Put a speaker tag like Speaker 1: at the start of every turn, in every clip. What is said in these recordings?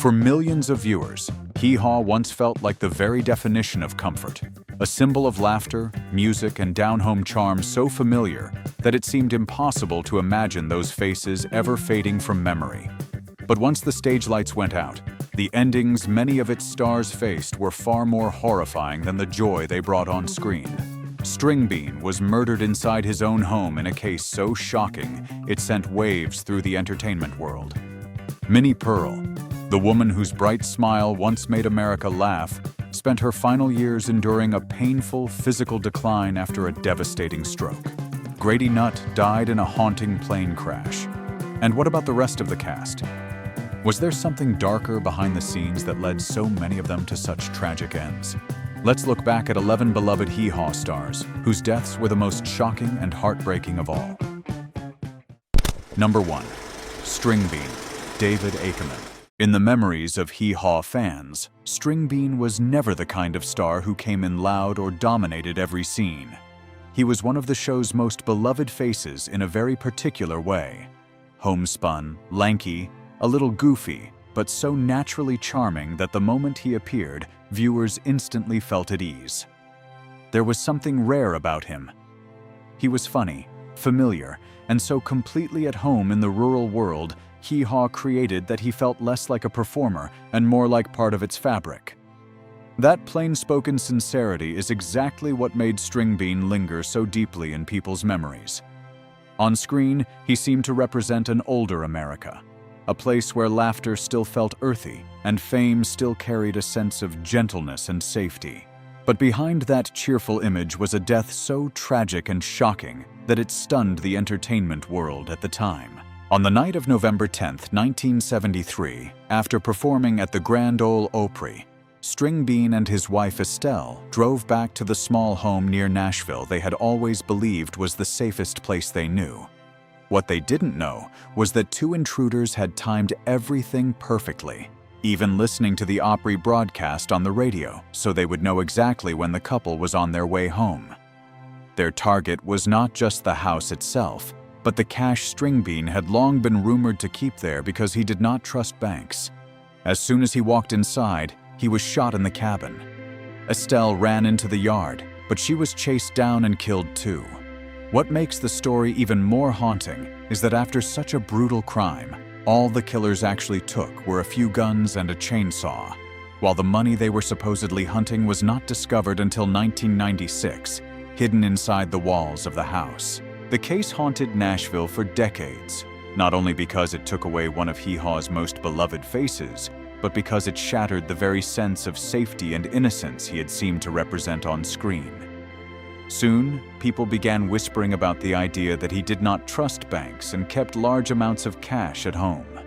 Speaker 1: For millions of viewers, Hee Haw once felt like the very definition of comfort, a symbol of laughter, music, and down-home charm so familiar that it seemed impossible to imagine those faces ever fading from memory. But once the stage lights went out, the endings many of its stars faced were far more horrifying than the joy they brought on screen. String Bean was murdered inside his own home in a case so shocking it sent waves through the entertainment world. Minnie Pearl, the woman whose bright smile once made America laugh, spent her final years enduring a painful physical decline after a devastating stroke. Grady Nutt died in a haunting plane crash. And what about the rest of the cast? Was there something darker behind the scenes that led so many of them to such tragic ends? Let's look back at 11 beloved Hee Haw stars, whose deaths were the most shocking and heartbreaking of all. Number 1. String Bean, David Ackerman. In the memories of Hee Haw fans, String Bean was never the kind of star who came in loud or dominated every scene. He was one of the show's most beloved faces in a very particular way. Homespun, lanky, a little goofy, but so naturally charming that the moment he appeared, viewers instantly felt at ease. There was something rare about him. He was funny, familiar, and so completely at home in the rural world, Hee Haw created that he felt less like a performer and more like part of its fabric. That plain-spoken sincerity is exactly what made String Bean linger so deeply in people's memories. On screen, he seemed to represent an older America, a place where laughter still felt earthy and fame still carried a sense of gentleness and safety. But behind that cheerful image was a death so tragic and shocking that it stunned the entertainment world at the time. On the night of November 10, 1973, after performing at the Grand Ole Opry, String Bean and his wife Estelle drove back to the small home near Nashville they had always believed was the safest place they knew. What they didn't know was that two intruders had timed everything perfectly, even listening to the Opry broadcast on the radio so they would know exactly when the couple was on their way home. Their target was not just the house itself, but the cash String Bean had long been rumored to keep there because he did not trust banks. As soon as he walked inside, he was shot in the cabin. Estelle ran into the yard, but she was chased down and killed too. What makes the story even more haunting is that after such a brutal crime, all the killers actually took were a few guns and a chainsaw, while the money they were supposedly hunting was not discovered until 1996, hidden inside the walls of the house. The case haunted Nashville for decades, not only because it took away one of Hee Haw's most beloved faces, but because it shattered the very sense of safety and innocence he had seemed to represent on screen. Soon, people began whispering about the idea that he did not trust banks and kept large amounts of cash at home.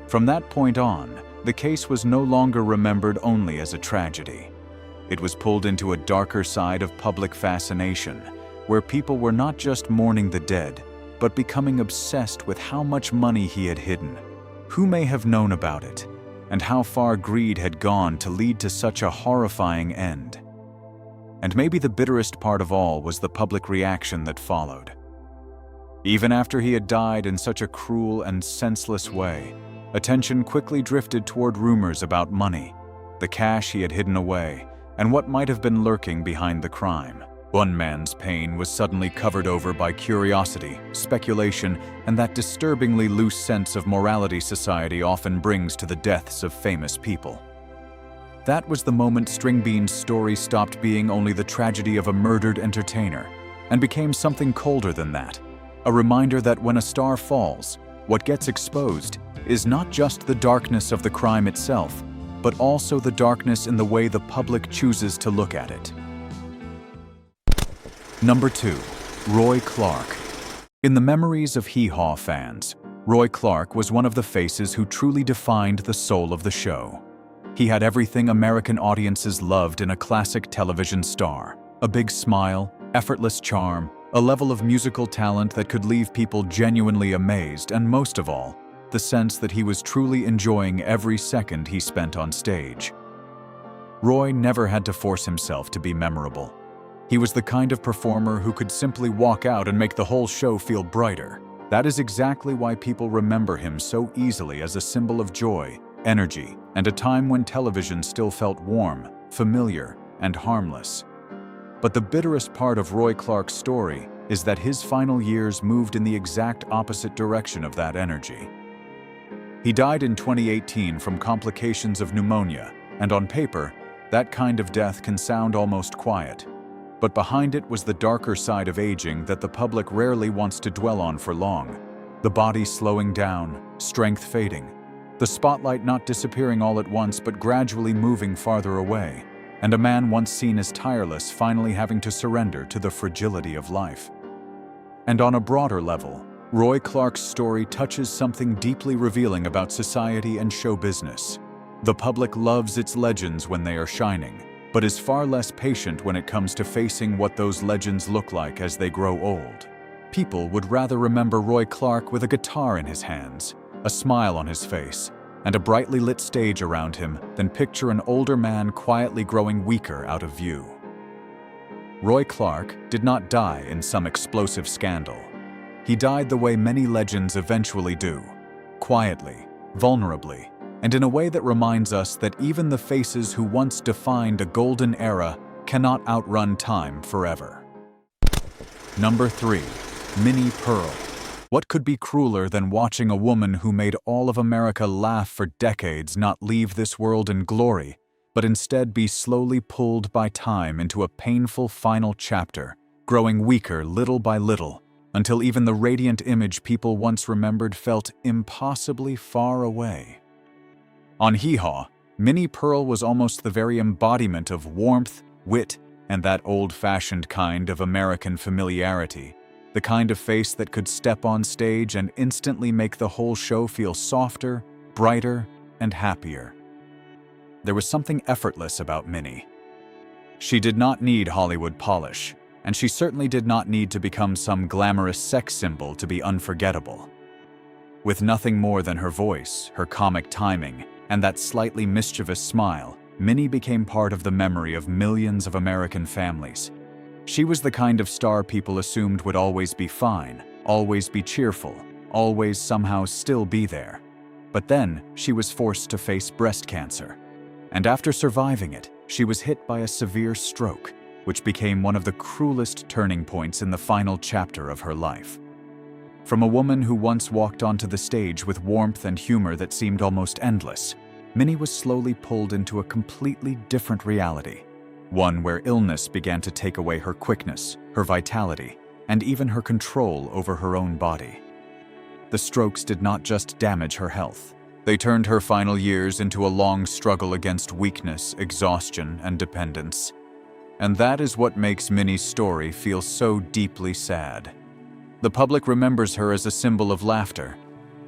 Speaker 1: From that point on, the case was no longer remembered only as a tragedy. It was pulled into a darker side of public fascination, where people were not just mourning the dead, but becoming obsessed with how much money he had hidden, who may have known about it, and how far greed had gone to lead to such a horrifying end. And maybe the bitterest part of all was the public reaction that followed. Even after he had died in such a cruel and senseless way, attention quickly drifted toward rumors about money, the cash he had hidden away, and what might have been lurking behind the crime. One man's pain was suddenly covered over by curiosity, speculation, and that disturbingly loose sense of morality society often brings to the deaths of famous people. That was the moment String Bean's story stopped being only the tragedy of a murdered entertainer and became something colder than that, a reminder that when a star falls, what gets exposed is not just the darkness of the crime itself, but also the darkness in the way the public chooses to look at it. Number 2. Roy Clark. In the memories of Hee Haw fans, Roy Clark was one of the faces who truly defined the soul of the show. He had everything American audiences loved in a classic television star: a big smile, effortless charm, a level of musical talent that could leave people genuinely amazed, and most of all, the sense that he was truly enjoying every second he spent on stage. Roy never had to force himself to be memorable. He was the kind of performer who could simply walk out and make the whole show feel brighter. That is exactly why people remember him so easily as a symbol of joy, energy, and a time when television still felt warm, familiar, and harmless. But the bitterest part of Roy Clark's story is that his final years moved in the exact opposite direction of that energy. He died in 2018 from complications of pneumonia, and on paper, that kind of death can sound almost quiet. But behind it was the darker side of aging that the public rarely wants to dwell on for long. The body slowing down, strength fading, the spotlight not disappearing all at once but gradually moving farther away, and a man once seen as tireless finally having to surrender to the fragility of life. And on a broader level, Roy Clark's story touches something deeply revealing about society and show business. The public loves its legends when they are shining, but is far less patient when it comes to facing what those legends look like as they grow old. People would rather remember Roy Clark with a guitar in his hands, a smile on his face, and a brightly lit stage around him than picture an older man quietly growing weaker out of view. Roy Clark did not die in some explosive scandal. He died the way many legends eventually do, quietly, vulnerably, and in a way that reminds us that even the faces who once defined a golden era cannot outrun time forever. Number 3. Minnie Pearl. What could be crueler than watching a woman who made all of America laugh for decades not leave this world in glory, but instead be slowly pulled by time into a painful final chapter, growing weaker little by little, until even the radiant image people once remembered felt impossibly far away. On Hee Haw, Minnie Pearl was almost the very embodiment of warmth, wit, and that old-fashioned kind of American familiarity, the kind of face that could step on stage and instantly make the whole show feel softer, brighter, and happier. There was something effortless about Minnie. She did not need Hollywood polish, and she certainly did not need to become some glamorous sex symbol to be unforgettable. With nothing more than her voice, her comic timing, and that slightly mischievous smile, Minnie became part of the memory of millions of American families. She was the kind of star people assumed would always be fine, always be cheerful, always somehow still be there. But then, she was forced to face breast cancer. And after surviving it, she was hit by a severe stroke, which became one of the cruelest turning points in the final chapter of her life. From a woman who once walked onto the stage with warmth and humor that seemed almost endless, Minnie was slowly pulled into a completely different reality. One where illness began to take away her quickness, her vitality, and even her control over her own body. The strokes did not just damage her health. They turned her final years into a long struggle against weakness, exhaustion, and dependence. And that is what makes Minnie's story feel so deeply sad. The public remembers her as a symbol of laughter,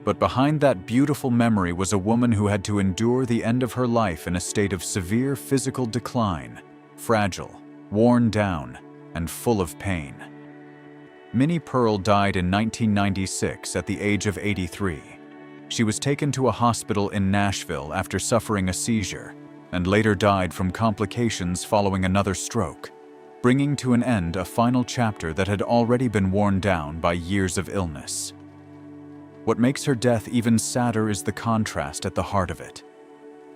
Speaker 1: but behind that beautiful memory was a woman who had to endure the end of her life in a state of severe physical decline, fragile, worn down, and full of pain. Minnie Pearl died in 1996 at the age of 83. She was taken to a hospital in Nashville after suffering a seizure, and later died from complications following another stroke, bringing to an end a final chapter that had already been worn down by years of illness. What makes her death even sadder is the contrast at the heart of it.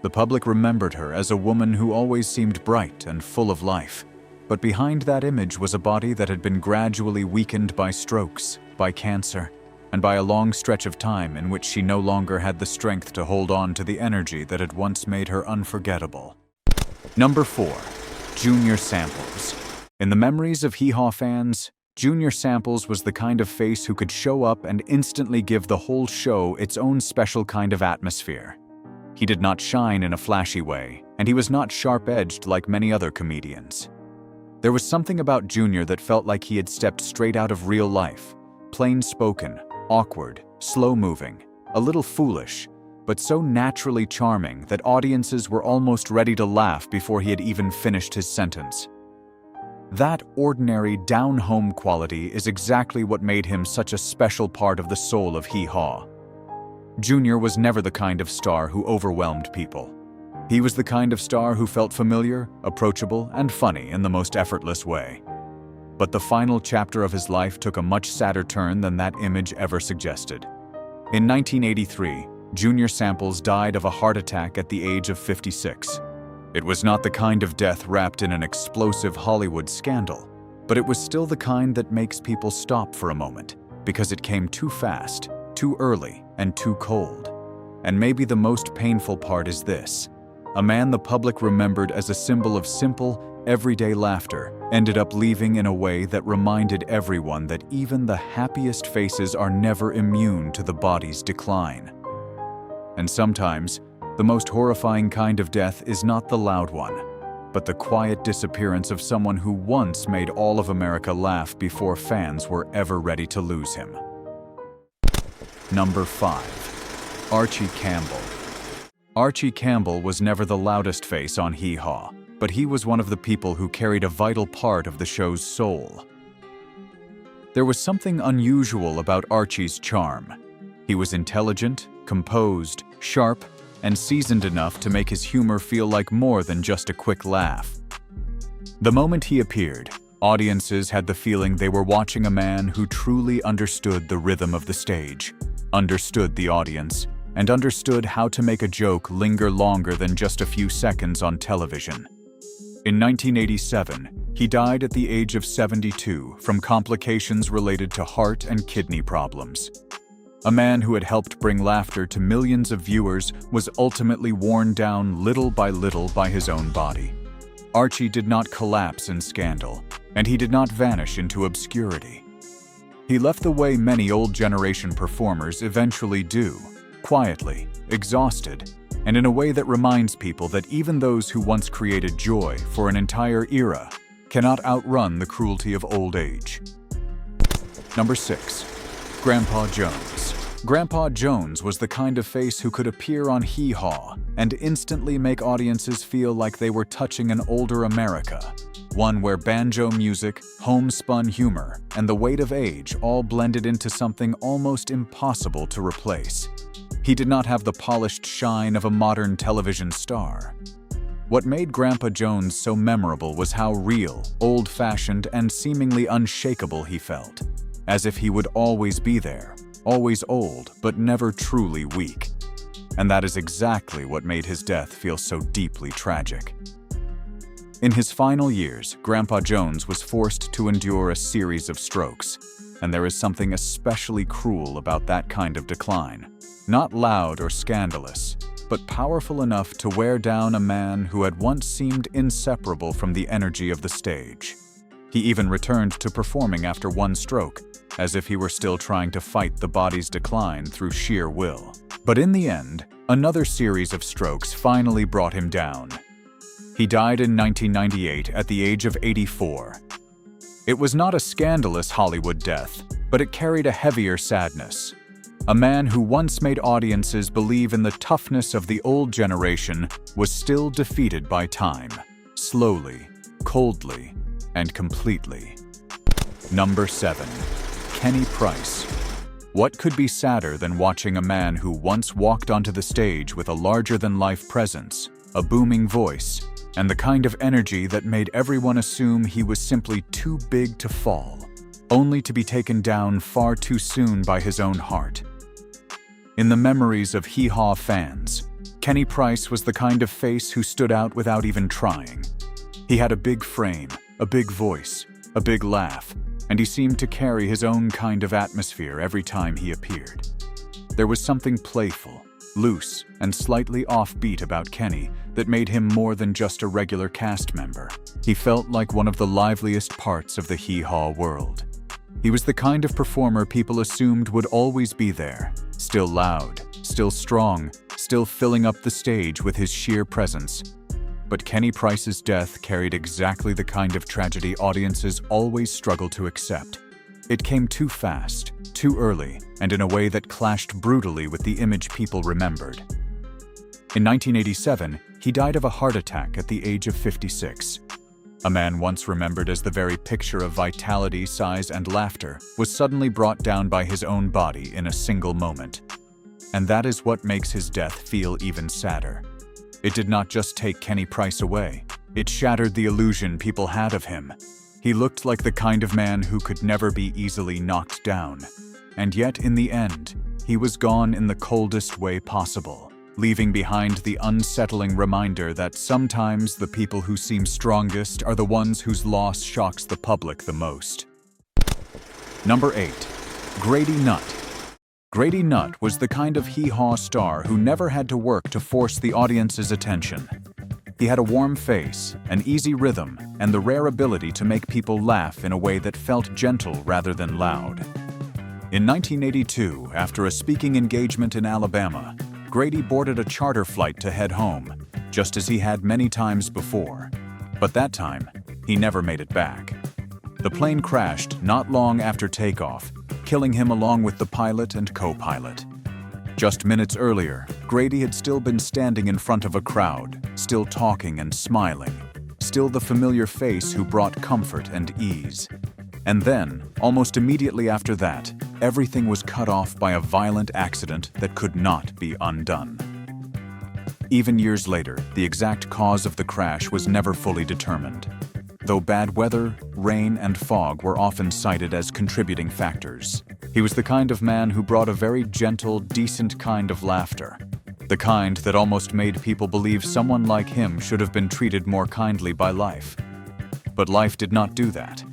Speaker 1: The public remembered her as a woman who always seemed bright and full of life, but behind that image was a body that had been gradually weakened by strokes, by cancer, and by a long stretch of time in which she no longer had the strength to hold on to the energy that had once made her unforgettable. Number 4. Junior Samples. In the memories of Hee Haw fans, Junior Samples was the kind of face who could show up and instantly give the whole show its own special kind of atmosphere. He did not shine in a flashy way, and he was not sharp-edged like many other comedians. There was something about Junior that felt like he had stepped straight out of real life, plain-spoken, awkward, slow-moving, a little foolish, but so naturally charming that audiences were almost ready to laugh before he had even finished his sentence. That ordinary, down-home quality is exactly what made him such a special part of the soul of Hee Haw. Junior was never the kind of star who overwhelmed people. He was the kind of star who felt familiar, approachable, and funny in the most effortless way. But the final chapter of his life took a much sadder turn than that image ever suggested. In 1983, Junior Samples died of a heart attack at the age of 56. It was not the kind of death wrapped in an explosive Hollywood scandal, but it was still the kind that makes people stop for a moment, because it came too fast, too early, and too cold. And maybe the most painful part is this: a man the public remembered as a symbol of simple, everyday laughter ended up leaving in a way that reminded everyone that even the happiest faces are never immune to the body's decline. And sometimes, the most horrifying kind of death is not the loud one, but the quiet disappearance of someone who once made all of America laugh before fans were ever ready to lose him. Number 5. Archie Campbell. Archie Campbell was never the loudest face on Hee Haw, but he was one of the people who carried a vital part of the show's soul. There was something unusual about Archie's charm. He was intelligent, composed, sharp, and seasoned enough to make his humor feel like more than just a quick laugh. The moment he appeared, audiences had the feeling they were watching a man who truly understood the rhythm of the stage, understood the audience, and understood how to make a joke linger longer than just a few seconds on television. In 1987, he died at the age of 72 from complications related to heart and kidney problems. A man who had helped bring laughter to millions of viewers was ultimately worn down little by his own body. Archie did not collapse in scandal, and he did not vanish into obscurity. He left the way many old generation performers eventually do, quietly, exhausted, and in a way that reminds people that even those who once created joy for an entire era cannot outrun the cruelty of old age. Number 6. Grandpa Jones. Grandpa Jones was the kind of face who could appear on Hee Haw and instantly make audiences feel like they were touching an older America, one where banjo music, homespun humor, and the weight of age all blended into something almost impossible to replace. He did not have the polished shine of a modern television star. What made Grandpa Jones so memorable was how real, old-fashioned, and seemingly unshakable he felt, as if he would always be there, always old, but never truly weak. And that is exactly what made his death feel so deeply tragic. In his final years, Grandpa Jones was forced to endure a series of strokes, and there is something especially cruel about that kind of decline. Not loud or scandalous, but powerful enough to wear down a man who had once seemed inseparable from the energy of the stage. He even returned to performing after one stroke, as if he were still trying to fight the body's decline through sheer will. But in the end, another series of strokes finally brought him down. He died in 1998 at the age of 84. It was not a scandalous Hollywood death, but it carried a heavier sadness. A man who once made audiences believe in the toughness of the old generation was still defeated by time, slowly, coldly, and completely. Number 7. Kenny Price. What could be sadder than watching a man who once walked onto the stage with a larger-than-life presence, a booming voice, and the kind of energy that made everyone assume he was simply too big to fall, only to be taken down far too soon by his own heart? In the memories of Hee Haw fans, Kenny Price was the kind of face who stood out without even trying. He had a big frame, a big voice, a big laugh, and he seemed to carry his own kind of atmosphere every time he appeared. There was something playful, loose, and slightly offbeat about Kenny that made him more than just a regular cast member. He felt like one of the liveliest parts of the Hee Haw world. He was the kind of performer people assumed would always be there, still loud, still strong, still filling up the stage with his sheer presence. But Kenny Price's death carried exactly the kind of tragedy audiences always struggle to accept. It came too fast, too early, and in a way that clashed brutally with the image people remembered. In 1987, he died of a heart attack at the age of 56. A man once remembered as the very picture of vitality, size, and laughter was suddenly brought down by his own body in a single moment. And that is what makes his death feel even sadder. It did not just take Kenny Price away, it shattered the illusion people had of him. He looked like the kind of man who could never be easily knocked down. And yet, in the end, he was gone in the coldest way possible, leaving behind the unsettling reminder that sometimes the people who seem strongest are the ones whose loss shocks the public the most. Number 8. Grady Nutt. Grady Nutt was the kind of Hee Haw star who never had to work to force the audience's attention. He had a warm face, an easy rhythm, and the rare ability to make people laugh in a way that felt gentle rather than loud. In 1982, after a speaking engagement in Alabama, Grady boarded a charter flight to head home, just as he had many times before. But that time, he never made it back. The plane crashed not long after takeoff, killing him along with the pilot and co-pilot. Just minutes earlier, Grady had still been standing in front of a crowd, still talking and smiling, still the familiar face who brought comfort and ease. And then, almost immediately after that, everything was cut off by a violent accident that could not be undone. Even years later, the exact cause of the crash was never fully determined, though bad weather, rain, and fog were often cited as contributing factors. He was the kind of man who brought a very gentle, decent kind of laughter, the kind that almost made people believe someone like him should have been treated more kindly by life. But life did not do that.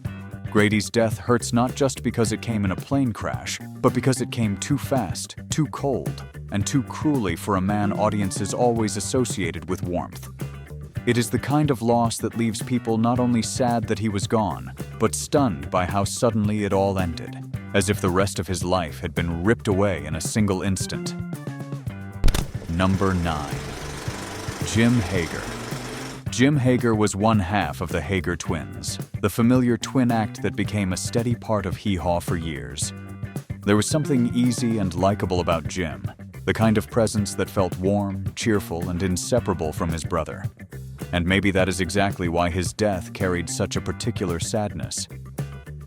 Speaker 1: Grady's death hurts not just because it came in a plane crash, but because it came too fast, too cold, and too cruelly for a man audiences always associated with warmth. It is the kind of loss that leaves people not only sad that he was gone, but stunned by how suddenly it all ended, as if the rest of his life had been ripped away in a single instant. Number 9. Jim Hager. Jim Hager was one half of the Hager twins, the familiar twin act that became a steady part of Hee Haw for years. There was something easy and likable about Jim, the kind of presence that felt warm, cheerful, and inseparable from his brother. And maybe that is exactly why his death carried such a particular sadness.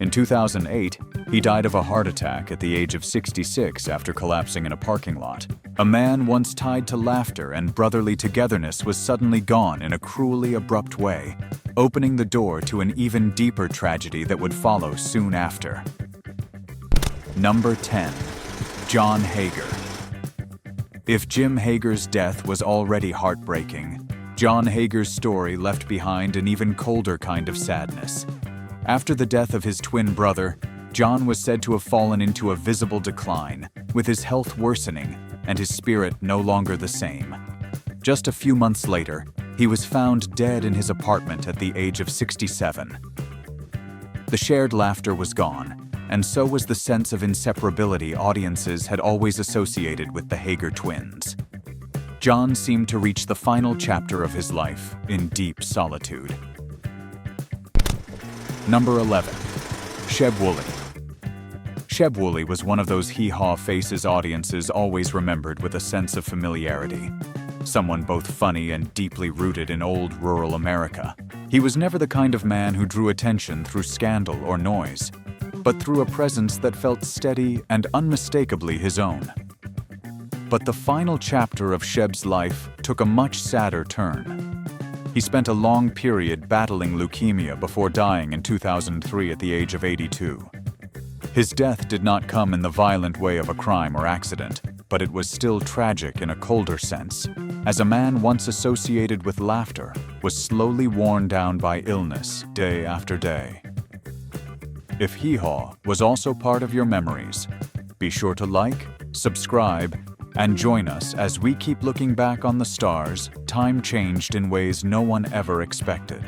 Speaker 1: In 2008, he died of a heart attack at the age of 66 after collapsing in a parking lot. A man once tied to laughter and brotherly togetherness was suddenly gone in a cruelly abrupt way, opening the door to an even deeper tragedy that would follow soon after. Number 10. John Hager. If Jim Hager's death was already heartbreaking, John Hager's story left behind an even colder kind of sadness. After the death of his twin brother, John was said to have fallen into a visible decline, with his health worsening and his spirit no longer the same. Just a few months later, he was found dead in his apartment at the age of 67. The shared laughter was gone, and so was the sense of inseparability audiences had always associated with the Hager twins. John seemed to reach the final chapter of his life in deep solitude. Number 11. Sheb Wooley. Sheb Wooley was one of those Hee Haw faces audiences always remembered with a sense of familiarity. Someone both funny and deeply rooted in old rural America. He was never the kind of man who drew attention through scandal or noise, but through a presence that felt steady and unmistakably his own. But the final chapter of Sheb's life took a much sadder turn. He spent a long period battling leukemia before dying in 2003 at the age of 82. His death did not come in the violent way of a crime or accident, but it was still tragic in a colder sense, as a man once associated with laughter was slowly worn down by illness day after day. If Hee Haw was also part of your memories, be sure to like, subscribe, and join us as we keep looking back on the stars time changed in ways no one ever expected.